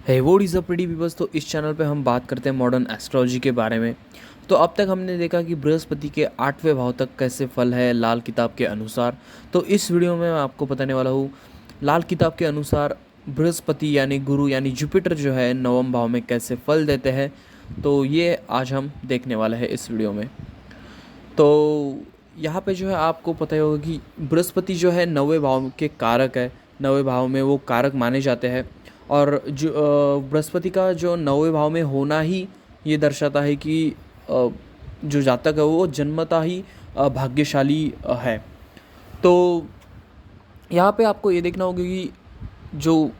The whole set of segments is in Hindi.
है what is a pretty peoples. तो इस चैनल पे हम बात करते हैं मॉडर्न एस्ट्रोलॉजी के बारे में। तो अब तक हमने देखा कि बृहस्पति के 8वें भाव तक कैसे फल है लाल किताब के अनुसार। तो इस वीडियो में मैं आपको बताने वाला हूँ लाल किताब के अनुसार बृहस्पति यानी गुरु यानी जुपिटर जो है नवम भाव में कैसे फल देते हैं। तो ये आज हम देखने वाले हैं इस वीडियो में। तो यहाँ पे जो है आपको पता ही होगा कि बृहस्पति जो है नौवें भाव के कारक है, नौवें भाव में वो कारक माने जाते हैं। और जो बृहस्पति का जो नौवें भाव में होना ही ये दर्शाता है कि जो जातक है वो जन्मता ही भाग्यशाली है। तो यहाँ पे आपको ये देखना होगा कि जो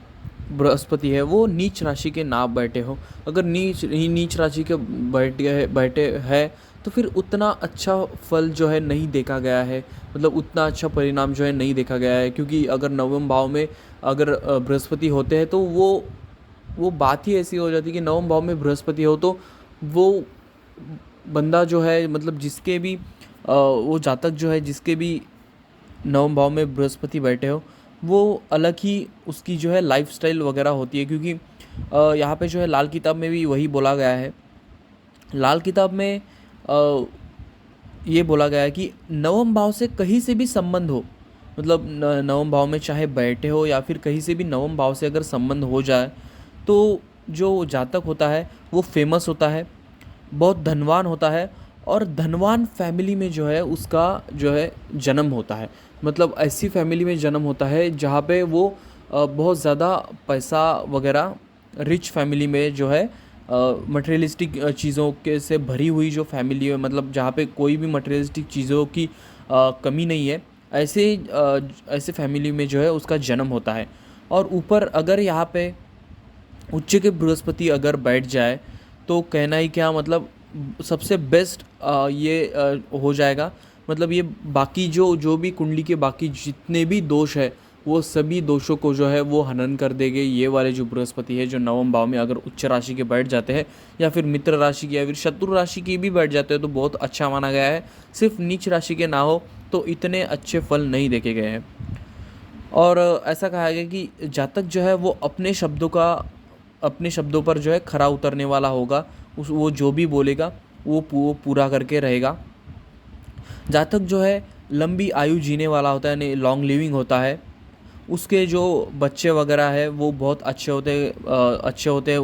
बृहस्पति है वो नीच राशि के ना बैठे हो। अगर नीच राशि के बैठे है तो फिर उतना अच्छा फल जो है नहीं देखा गया है, मतलब उतना अच्छा परिणाम जो है नहीं देखा गया है। क्योंकि अगर नवम भाव में अगर बृहस्पति होते हैं तो वो बात ही ऐसी हो जाती है कि नवम भाव में बृहस्पति हो तो वो बंदा जो है, मतलब जिसके भी वो जातक जो है जिसके भी नवम भाव में बृहस्पति बैठे हो वो अलग ही उसकी जो है लाइफस्टाइल वगैरह होती है। क्योंकि यहाँ पे जो है लाल किताब में भी वही बोला गया है। लाल किताब में ये बोला गया है कि नवम भाव से कहीं से भी संबंध हो, मतलब नवम भाव में चाहे बैठे हो या फिर कहीं से भी नवम भाव से अगर संबंध हो जाए तो जो जातक होता है वो फेमस होता है, बहुत धनवान होता है और धनवान फैमिली में जो है उसका जो है जन्म होता है। मतलब ऐसी फैमिली में जन्म होता है जहाँ पे वो बहुत ज़्यादा पैसा वगैरह, रिच फैमिली में जो है मटेरियलिस्टिक चीज़ों के से भरी हुई जो फैमिली है, मतलब जहाँ पे कोई भी मटेरियलिस्टिक चीज़ों की कमी नहीं है, ऐसे फैमिली में जो है उसका जन्म होता है। और ऊपर अगर यहाँ पे उच्च के बृहस्पति अगर बैठ जाए तो कहना ही क्या, मतलब सबसे बेस्ट ये हो जाएगा। मतलब ये बाकी जो भी कुंडली के बाकी जितने भी दोष है वो सभी दोषों को जो है वो हनन कर देंगे ये वाले जो बृहस्पति है जो नवम भाव में अगर उच्च राशि के बैठ जाते हैं या फिर मित्र राशि की या फिर शत्रु राशि की भी बैठ जाते हैं तो बहुत अच्छा माना गया है। सिर्फ नीच राशि के ना हो तो इतने अच्छे फल नहीं देखे गए हैं। और ऐसा कहा गया कि जातक जो है वो अपने शब्दों पर जो है खरा उतरने वाला होगा। वो जो भी बोलेगा वो पूरा करके रहेगा। जातक जो है लंबी आयु जीने वाला होता है, यानी लॉन्ग लिविंग होता है। उसके जो बच्चे वगैरह है वो बहुत अच्छे होते हैं,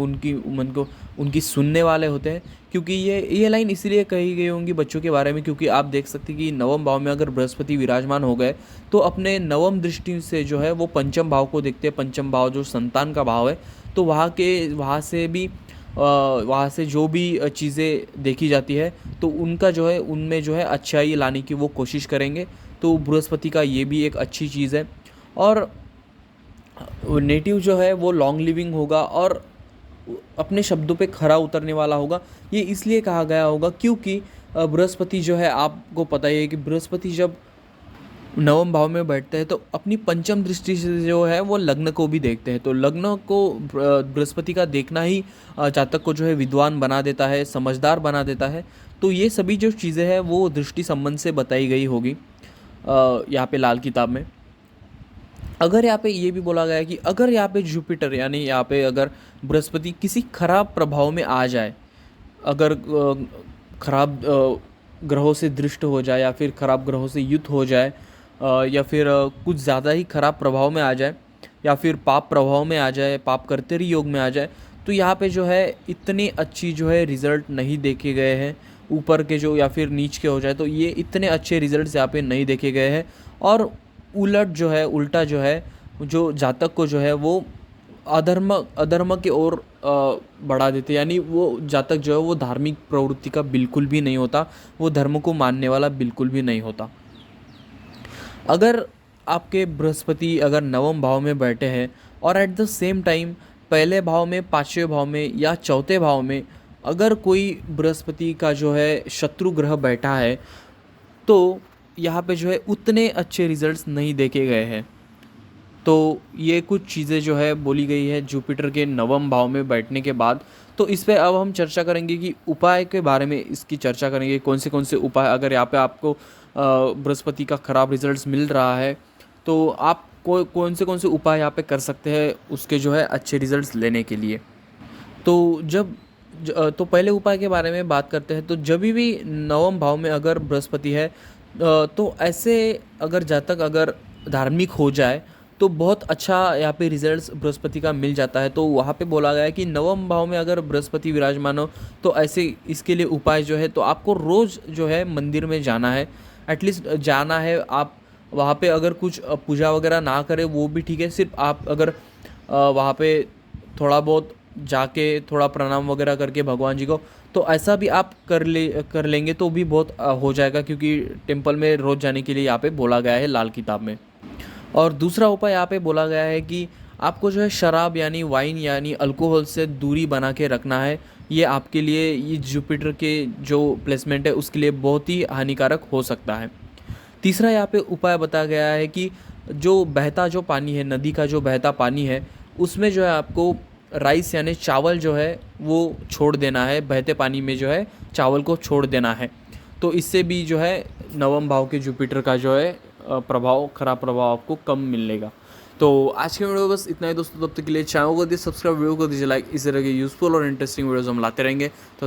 उनकी सुनने वाले होते हैं। क्योंकि ये लाइन इसलिए कही गई होंगी बच्चों के बारे में क्योंकि आप देख सकते हैं कि नवम भाव में अगर बृहस्पति विराजमान हो गए तो अपने नवम दृष्टि से जो है वो पंचम भाव को देखते हैं। पंचम भाव जो संतान का भाव है तो वहाँ से जो भी चीज़ें देखी जाती है तो उनका जो है उनमें जो है अच्छाई लाने की वो कोशिश करेंगे। तो बृहस्पति का ये भी एक अच्छी चीज़ है। और नेटिव जो है वो लॉन्ग लिविंग होगा और अपने शब्दों पे खरा उतरने वाला होगा। ये इसलिए कहा गया होगा क्योंकि बृहस्पति जो है आपको पता ही है कि बृहस्पति जब नवम भाव में बैठते हैं तो अपनी पंचम दृष्टि से जो है वो लग्न को भी देखते हैं। तो लग्न को बृहस्पति का देखना ही जातक को जो है विद्वान बना देता है, समझदार बना देता है। तो ये सभी जो चीज़ें हैं वो दृष्टि संबंध से बताई गई होगी यहाँ पे लाल किताब में। अगर यहाँ पे ये भी बोला गया है कि अगर यहाँ पे जुपिटर यानी यहाँ पे अगर बृहस्पति किसी खराब प्रभाव में आ जाए, अगर खराब ग्रहों से दृष्ट हो जाए या फिर खराब ग्रहों से युद्ध हो जाए या फिर कुछ ज़्यादा ही खराब प्रभाव में आ जाए या फिर पाप प्रभाव में आ जाए, पाप कर्तरी योग में आ जाए, तो यहाँ पे जो है इतनी अच्छी जो है रिज़ल्ट नहीं देखे गए हैं। ऊपर के जो या फिर नीच के हो जाए तो ये इतने अच्छे रिज़ल्ट्स यहाँ पे नहीं देखे गए हैं। और उल्टा जो है जो जातक को जो है वो अधर्म की ओर बढ़ा देते, यानी वो जातक जो है वो धार्मिक प्रवृत्ति का बिल्कुल भी नहीं होता, वो धर्म को मानने वाला बिल्कुल भी नहीं होता। अगर आपके बृहस्पति अगर नवम भाव में बैठे हैं और एट द सेम टाइम पहले भाव में, पाँचवें भाव में या चौथे भाव में अगर कोई बृहस्पति का जो है शत्रु ग्रह बैठा है तो यहाँ पे जो है उतने अच्छे रिजल्ट्स नहीं देखे गए हैं। तो ये कुछ चीज़ें जो है बोली गई है जुपिटर के नवम भाव में बैठने के बाद। तो इस पे अब हम चर्चा करेंगे कि उपाय के बारे में इसकी चर्चा करेंगे, कौन से उपाय अगर यहाँ पे आपको बृहस्पति का ख़राब रिजल्ट्स मिल रहा है तो आप कौन से उपाय यहाँ पे कर सकते हैं उसके जो है अच्छे रिजल्ट्स लेने के लिए। तो पहले उपाय के बारे में बात करते हैं। तो जब भी नवम भाव में अगर बृहस्पति है, तो ऐसे अगर जातक अगर धार्मिक हो जाए तो बहुत अच्छा यहाँ पे रिजल्ट्स बृहस्पति का मिल जाता है। तो वहाँ पे बोला गया है कि नवम भाव में अगर बृहस्पति विराजमान हो तो ऐसे इसके लिए उपाय जो है, तो आपको रोज़ जो है मंदिर में जाना है, एटलीस्ट जाना है। आप वहाँ पे अगर कुछ पूजा वगैरह ना करें वो भी ठीक है, सिर्फ आप अगर वहाँ पे थोड़ा बहुत जाके थोड़ा प्रणाम वगैरह करके भगवान जी को, तो ऐसा भी आप कर लेंगे तो भी बहुत हो जाएगा, क्योंकि टेम्पल में रोज़ जाने के लिए यहाँ पे बोला गया है लाल किताब में। और दूसरा उपाय यहाँ पे बोला गया है कि आपको जो है शराब यानी वाइन यानी अल्कोहल से दूरी बना के रखना है। ये आपके लिए ये जुपिटर के जो प्लेसमेंट है उसके लिए बहुत ही हानिकारक हो सकता है। तीसरा यहाँ पे उपाय बताया गया है कि जो बहता जो पानी है, नदी का जो बहता पानी है, उसमें जो है आपको राइस यानी चावल जो है वो छोड़ देना है। बहते पानी में जो है चावल को छोड़ देना है। तो इससे भी जो है नवम भाव के जुपिटर का जो है खराब प्रभाव आपको कम मिलेगा। तो आज के वीडियो बस इतना ही दोस्तों। तब तक के लिए चैनल को दीजिए सब्सक्राइब, वीडियो को दीजिए लाइक। इस तरह के यूज़फुल और इंटरेस्टिंग वीडियोज़ हम लाते रहेंगे। तो